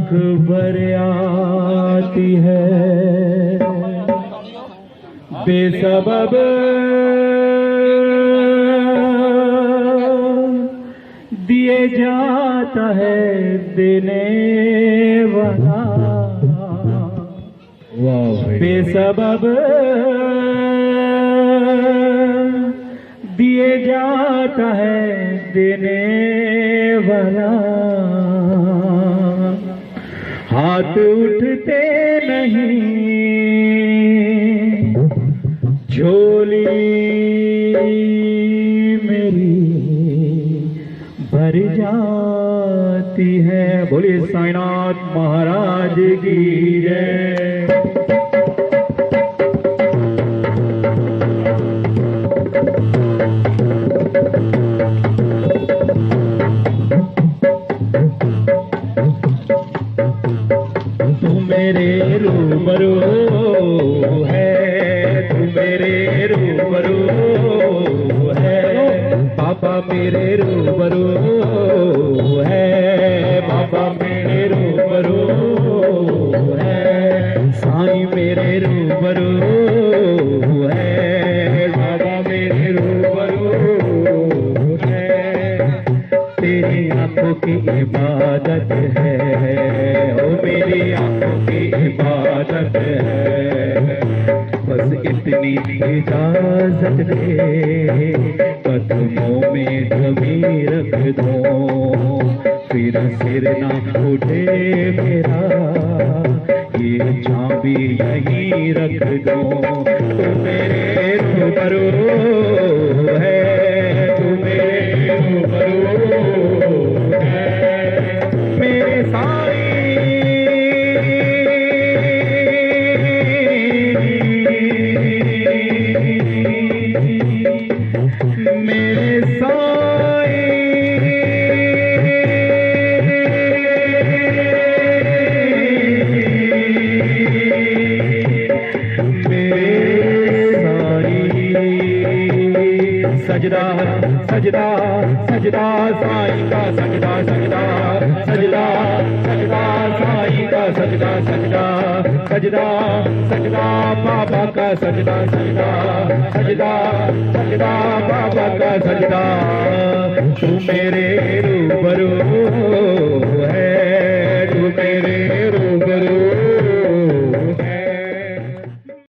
आंख भर आती है, बेसबब दिए जाता है देने वाला, बेसबब दिए जाता है देने वाला। हाथ उठते नहीं, झोली मेरी भर जाती है। बोलिए साईनाथ महाराज की जय। तू मेरे रूबरू है, तू मेरे रूबरू है, पापा मेरे रूबरू है, पापा मेरे रूबरू है, साईं मेरे रूबरू है, बाबा मेरे रूबरू है। तेरी आंखों की इबादत है, ओ मेरी आंखों की इबादत है। बस इतनी इजाजत दे, कदमों में कभी रख दो, फिर सिर ना उठे मेरा, ये चाबी यहीं रख दो। तू मेरे रूबरू है, तू मेरे रूबरू है, मेरे साईं मेरे साईं सजदा सजदा सजदा साईं का सजदा सजदा सजदा सजदा साईं का सजदा सजदा सजदा सजदा बाबा का सजदा सजदा सजदा सजदा बाबा का सजदा। तू मेरे रूबरू है, तू मेरे